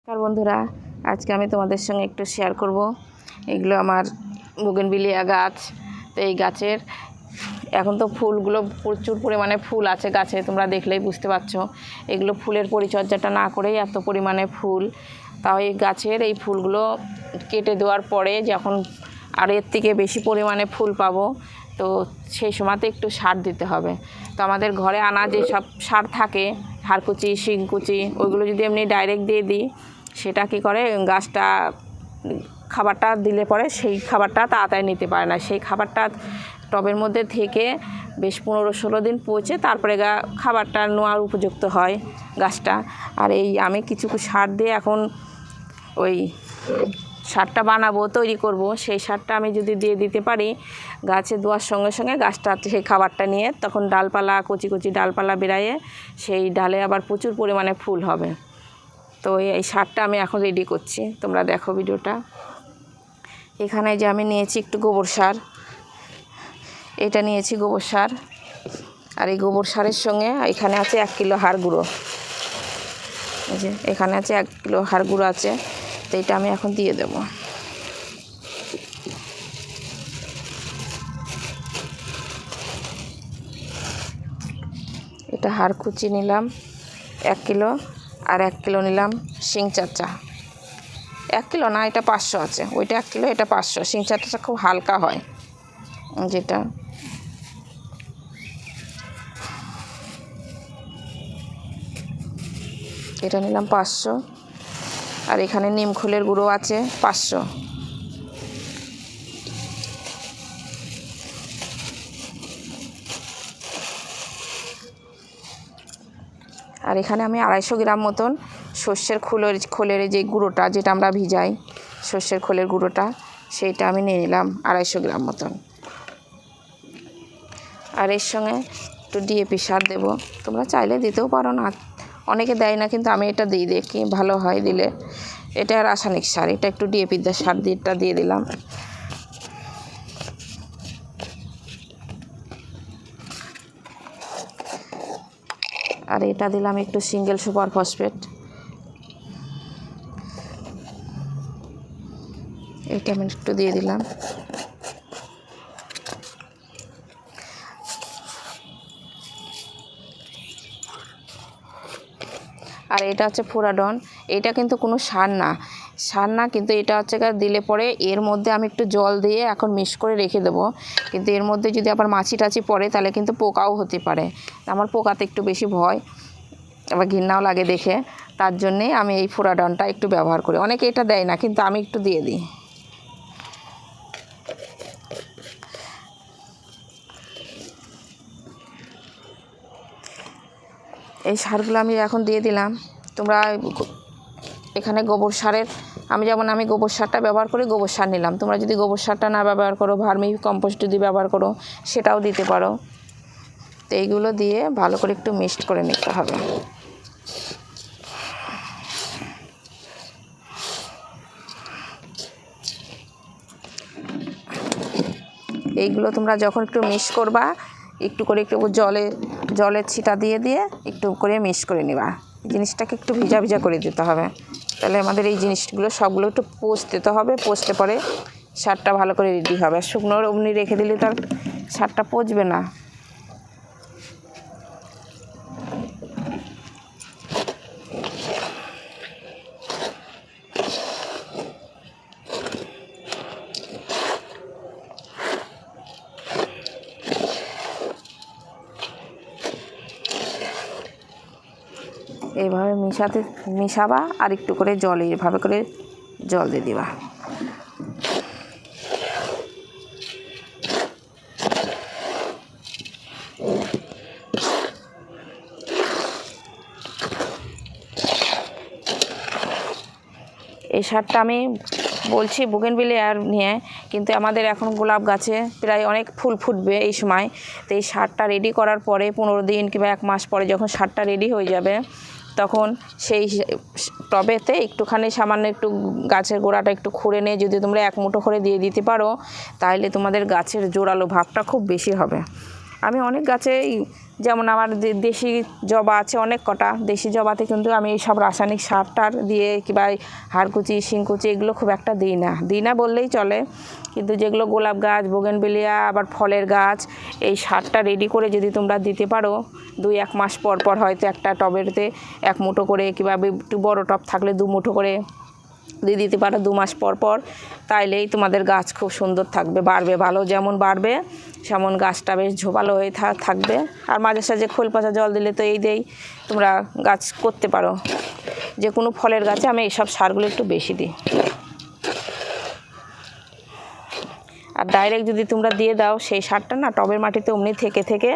নমস্কার বন্ধুরা, আজকে আমি তোমাদের সঙ্গে একটু শেয়ার করব। এগুলো আমার বুগেনভিলিয়া গাছ। তো এই গাছের এখন তো ফুলগুলো প্রচুর পরিমাণে ফুল আছে গাছে, তোমরা দেখলেই বুঝতে পারছো। এগুলো ফুলের পরিচর্যাটা না করেই এত পরিমাণে ফুল। তাও এই গাছের এই ফুলগুলো কেটে দেওয়ার পরে যখন আর এর থেকে বেশি পরিমাণে ফুল পাবো, তো সেই সময়তে একটু সার দিতে হবে। তো আমাদের ঘরে আনা যেসব সার থাকে, হাড়কুচি, শিংকুচি, ওইগুলো যদি এমনি ডাইরেক্ট দিয়ে দিই, সেটা কী করে, গাছটা খাবারটা দিলে পরে সেই খাবারটা তাড়াতাড়ি নিতে পারে না। সেই খাবারটা টবের মধ্যে থেকে বেশ 15-16 দিন পচে তারপরে খাবারটা নেওয়ার উপযুক্ত হয় গাছটা। আর এই আমি কিছু সার দিয়ে এখন ওই সারটা বানাবো, তৈরি করব। সেই সারটা আমি যদি দিয়ে দিতে পারি, গাছে দেওয়ার সঙ্গে সঙ্গে গাছটা সেই খাবারটা নিয়ে তখন ডালপালা, কচি কচি ডালপালা বেরায়ে সেই ডালে আবার প্রচুর পরিমাণে ফুল হবে। তো এই সারটা আমি এখন রেডি করছি, তোমরা দেখো ভিডিওটা। এখানে যে আমি নিয়েছি একটু গোবর সার, এটা নিয়েছি গোবর সার। আর এই গোবর সারের সঙ্গে এখানে আছে 1 কিলো হাড় গুঁড়ো। এই যে এখানে আছে 1 কিলো হাড় গুঁড়ো আছে। তো এটা আমি এখন দিয়ে দেব। এটা হাড় কুচি নিলাম 1 কিলো, আর 1 কিলো নিলাম শিং চাচা। 1 কিলো না, এটা 500 আছে। ওইটা 1 কিলো, এটা 500। শিং চাচাটা খুব হালকা হয় যেটা। এটা নিলাম 500। আর এখানে নিম খোলের গুঁড়ো আছে 500। আর এখানে আমি 250 গ্রাম মতন সর্ষের খোলের যে গুঁড়োটা, যেটা আমরা ভিজাই, সর্ষের খোলের গুঁড়োটা, সেইটা আমি নিয়ে নিলাম 250 গ্রাম মতন। আর এর সঙ্গে একটু ডিএপি সার দেবো। তোমরা চাইলে দিতেও পারো না, অনেকে দেয় না, কিন্তু আমি এটা দিই, দেখি ভালো হয় দিলে। এটা রাসায়নিক সার, এটা একটু ডিএপি সার দিয়ে দিলাম। আর এটা দিলাম একটু সিঙ্গেল সুপার ফসফেট। এটা আমি একটু দিয়ে দিলাম। আর এটা হচ্ছে ফুরাডন। এটা কিন্তু কোনো সার না, কিন্তু এটা হচ্ছে দিলে পরে এর মধ্যে আমি একটু জল দিয়ে এখন মিক্স করে রেখে দেবো। কিন্তু এর মধ্যে যদি আবার মাছি টাছি পড়ে, তাহলে কিন্তু পোকাও হতে পারে। আমার পোকাতে একটু বেশি ভয়, আবার ঘৃণাও লাগে দেখে। তার জন্যেই আমি এই ফুরাডনটা একটু ব্যবহার করি। অনেকে এটা দেয় না, কিন্তু আমি একটু দিয়ে দিই। এই সারগুলো আমি এখন দিয়ে দিলাম। তোমরা এখানে গোবর সারের, আমি গোবর সারটা ব্যবহার করি, গোবর সার নিলাম। তোমরা যদি গোবর সারটা না ব্যবহার করো, ভার্মি কম্পোস্ট যদি ব্যবহার করো, সেটাও দিতে পারো। তো এইগুলো দিয়ে ভালো করে একটু মিক্সড করে নিতে হবে। এইগুলো তোমরা যখন একটু মিক্স করবা, একটু করে একটু জলের ছিটা দিয়ে একটু করে মিক্স করে নেবা। জিনিসটাকে একটু ভিজা ভিজা করে দিতে হবে, তাহলে আমাদের এই জিনিসগুলো সবগুলো একটু দিতে হবে। পোস্টে পরে সারটা ভালো করে রেডি হবে। আর শুকনো অমনি রেখে দিলে তার সারটা পচবে না। এইভাবে মিশাবা, আর একটু করে জল, এইভাবে করে জল দিয়ে দিবা। এই সারটা আমি বলছি বুগেনভিলিয়ার নিয়ে, কিন্তু আমাদের এখন গোলাপ গাছে প্রায় অনেক ফুল ফুটবে এই সময়। তো এই সারটা রেডি করার পরে 15 দিন কিংবা 1 মাস পরে যখন সারটা রেডি হয়ে যাবে, তখন সেই টবেতে একটুখানি সামান্য একটু গাছের গোড়াটা একটু খুঁড়ে নিয়ে যদি তোমরা 1 মুঠো করে দিয়ে দিতে পারো, তাহলে তোমাদের গাছের জোরালো ভাবটা খুব বেশি হবে। আমি অনেক গাছেই, যেমন আমার দেশি জবা আছে অনেক কটা, দেশি জবাতে কিন্তু আমি এই সব রাসায়নিক সার টার দিয়ে কিংবা হাড়কুচি শিংকুচি এগুলো খুব একটা দিই না বললেই চলে। কিন্তু যেগুলো গোলাপ গাছ, বোগেনভিলিয়া, আবার ফলের গাছ, এই সারটা রেডি করে যদি তোমরা দিতে পারো 2-1 মাস পর পর, হয়তো একটা টবেতে 1 মুঠো করে কিংবা একটু বড় টব থাকলে 2 মুঠো করে দিয়ে দিতে পারো 2 মাস পর পর, তাইলেই তোমাদের গাছ খুব সুন্দর থাকবে, বাড়বে ভালো। যেমন বাড়বে সেমন গাছটা বেশ ঝোপালো হয়ে থাকবে। আর মাঝে সাঝে খোল পচা জল দিলে তো এই দিয়েই তোমরা গাছ করতে পারো। যে কোনো ফলের গাছে আমি এইসব সারগুলো একটু বেশি দিই। আর ডাইরেক্ট যদি তোমরা দিয়ে দাও সেই সারটা না টবের মাটিতে অমনি থেকে থেকে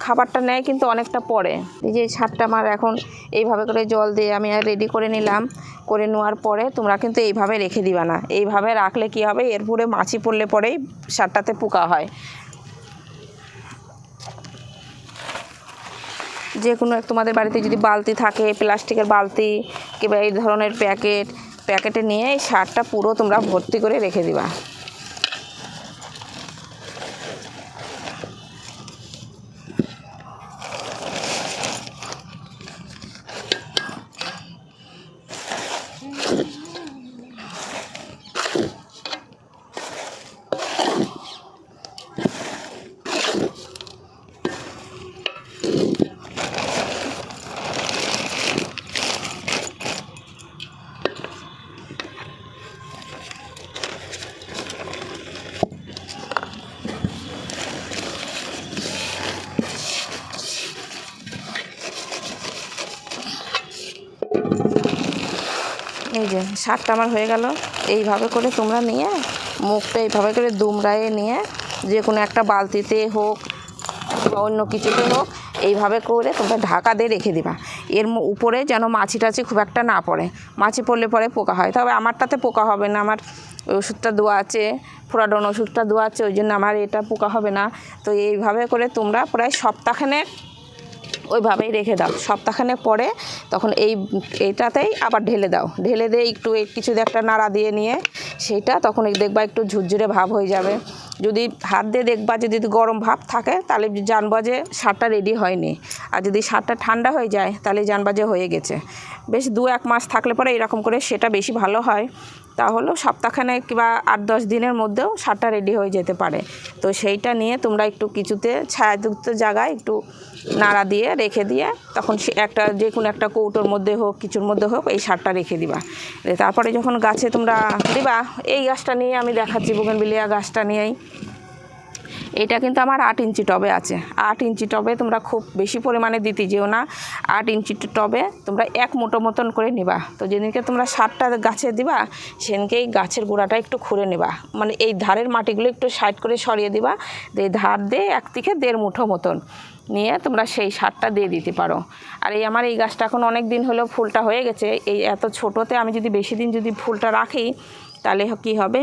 খাবারটা নেয় কিন্তু অনেকটা পরে। এই যে সারটা আমার এখন এইভাবে করে জল দিয়ে আমি আর রেডি করে নিলাম। করে নেওয়ার পরে তোমরা কিন্তু এইভাবে রেখে দিবা না। এইভাবে রাখলে কি হবে, এরপরে মাছি পড়লে পরেই সারটাতে পোকা হয়। যে কোনো তোমাদের বাড়িতে যদি বালতি থাকে, প্লাস্টিকের বালতি কিংবা এই ধরনের প্যাকেটে নিয়ে এই সারটা পুরো তোমরা ভর্তি করে রেখে দিবা। এই যে সারটা আমার হয়ে গেল। এইভাবে করে তোমরা নিয়ে মুখটা এইভাবে করে দুমড়ায়ে নিয়ে যে কোনো একটা বালতিতে হোক বা অন্য কিছুতে হোক এইভাবে করে তোমরা ঢাকা দিয়ে রেখে দিবা। এর উপরে যেন মাছি টাছি খুব একটা না পড়ে। মাছি পড়লে পরে পোকা হয়। তবে আমারটাতে পোকা হবে না, আমার ওষুধটা দেওয়া আছে, ফোরাডন ওষুধটা দেওয়া আছে, ওই জন্য আমার এটা পোকা হবে না। তো এইভাবে করে তোমরা প্রায় সপ্তাহখানেক ওইভাবেই রেখে দাও। সপ্তাহখানেক পরে তখন এইটাতেই আবার ঢেলে দাও। ঢেলে দিয়ে একটু কিছু একটা নাড়া দিয়ে নিয়ে সেইটা তখন দেখবা একটু ঝুরঝুরে ভাব হয়ে যাবে। যদি হাত দিয়ে দেখবা যদি গরম ভাব থাকে তাহলে জানবা যে সারটা রেডি হয়নি। আর যদি সারটা ঠান্ডা হয়ে যায় তাহলে জানবা যে হয়ে গেছে। বেশ 2-1 মাস থাকলে পরে এরকম করে সেটা বেশি ভালো হয়। তাহলেও সপ্তাহখানেক কিংবা 8-10 দিনের মধ্যেও সারটা রেডি হয়ে যেতে পারে। তো সেইটা নিয়ে তোমরা একটু কিছুতে ছায়াযুক্ত জায়গায় একটু নাড়া দিয়ে রেখে দিয়ে তখন সে একটা যে কোনো একটা কৌটোর মধ্যে হোক কিছুর মধ্যে হোক এই সারটা রেখে দিবা। তারপরে যখন গাছে তোমরা দিবা, এই গাছটা নিয়ে আমি দেখাচ্ছি, বোগেনভিলিয়া গাছটা নিয়েই। এটা কিন্তু আমার 8 ইঞ্চি টবে আছে। 8 ইঞ্চি টবে তোমরা খুব বেশি পরিমাণে দিতে যেও না। 8 ইঞ্চি টবে তোমরা 1 মুঠো মতন করে নিবা। তো যেদিনকে তোমরা সারটা গাছে দিবা সেদিনকেই গাছের গোড়াটা একটু খুঁড়ে নেবা, মানে এই ধারের মাটিগুলো একটু সাইড করে সরিয়ে দিবা। দিয়ে ধার দিয়ে 1 থেকে 1.5 মুঠো মতন নিয়ে তোমরা সেই সারটা দিয়ে দিতে পারো। আর এই আমার এই গাছটা এখন অনেক দিন হলেও ফুলটা হয়ে গেছে। এই এত ছোটোতে আমি যদি বেশি দিন যদি ফুলটা রাখি তাহলে কী হবে,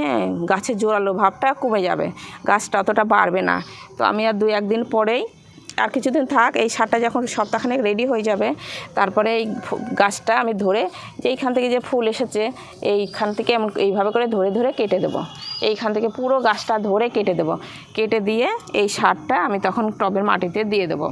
গাছের জোরালো ভাবটা কমে যাবে, গাছটা অতটা বাড়বে না। তো আমি আর 2-1 দিন পরেই, আর কিছুদিন থাক, এই সারটা যখন সপ্তাহখানেক রেডি হয়ে যাবে তারপরে এই গাছটা আমি ধরে যে এইখান থেকে যে ফুল এসেছে এইখান থেকে এমন এইভাবে করে ধরে ধরে কেটে দেবো। এইখান থেকে পুরো গাছটা ধরে কেটে দেবো। কেটে দিয়ে এই সারটা আমি তখন টবের মাটিতে দিয়ে দেবো।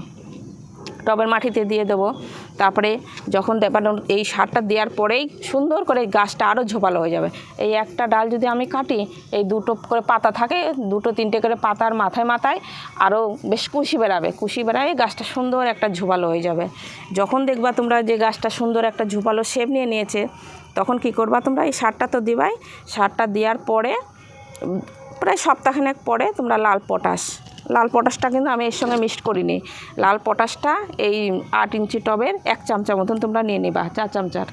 তারপরে যখন দেখানো এই সারটা দেওয়ার পরেই সুন্দর করে গাছটা আরও ঝোপালো হয়ে যাবে। এই একটা ডাল যদি আমি কাটি, এই 2টো করে পাতা থাকে, 2-3টে করে পাতার মাথায় মাথায় আরও বেশ কুশি বেরায় গাছটা সুন্দর একটা ঝোপালো হয়ে যাবে। যখন দেখবা তোমরা যে গাছটা সুন্দর একটা ঝোপালো শেপ নিয়ে নিয়েছে তখন কি করবা তোমরা, এই সারটা তো দিবাই, সারটা দেওয়ার পরে প্রায় সপ্তাহখানেক পরে তোমরা লাল পটাশটা কিন্তু আমি এর সঙ্গে মিক্সড করিনি। লাল পটাশটা এই 8 ইঞ্চি টবের 1 চামচা মতন তোমরা নিয়ে নিবা, 4 চামচার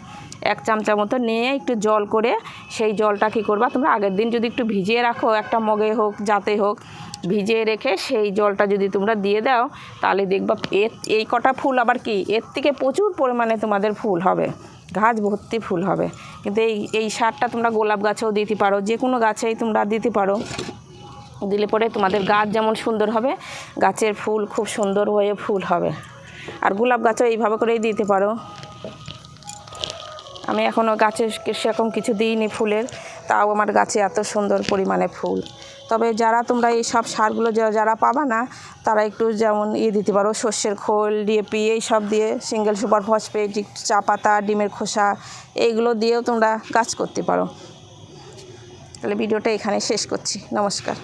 1 চামচা মতন নিয়ে একটু জল করে সেই জলটা কী করবা তোমরা আগের দিন যদি একটু ভিজিয়ে রাখো, একটা মগে হোক যাতে হোক ভিজিয়ে রেখে সেই জলটা যদি তোমরা দিয়ে দাও তাহলে দেখবা এই কটা ফুল আবার কি এর থেকে প্রচুর পরিমাণে তোমাদের ফুল হবে, গাছ ভর্তি ফুল হবে। কিন্তু এই সারটা তোমরা গোলাপ গাছেও দিতে পারো, যে কোনো গাছেই তোমরা দিতে পারো। দিলে পরে তোমাদের গাছ যেমন সুন্দর হবে, গাছের ফুল খুব সুন্দর হয়ে ফুল হবে। আর গোলাপ গাছও এইভাবে করেই দিতে পারো। আমি এখনও গাছে সেরকম কিছু দিইনি ফুলের, তাও আমার গাছে এত সুন্দর পরিমাণে ফুল। তবে যারা তোমরা এই সব সারগুলো যারা পাবা না, তারা একটু যেমন দিতে পারো, সর্ষের খোল, ডিএপি, এই সব দিয়ে, সিঙ্গেল সুপার ফসফেট, চা পাতা, ডিমের খোসা, এইগুলো দিয়েও তোমরা গাছ করতে পারো। তাহলে ভিডিওটা এখানে শেষ করছি। নমস্কার।